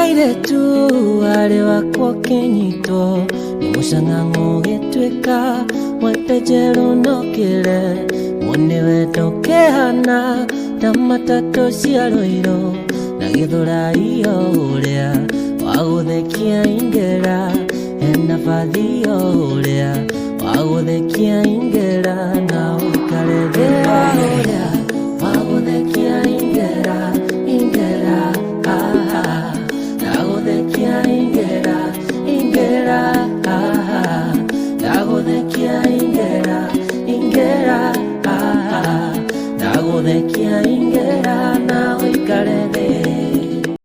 kairetu ari wakwa kinyitwo ni mucang'ang'o gitwika mwetejeru nokire mwoniwe ndukihana ta matatu cia Ruiru na Githurai uria waguthekia ingera ena bathi uria waguthekia ingera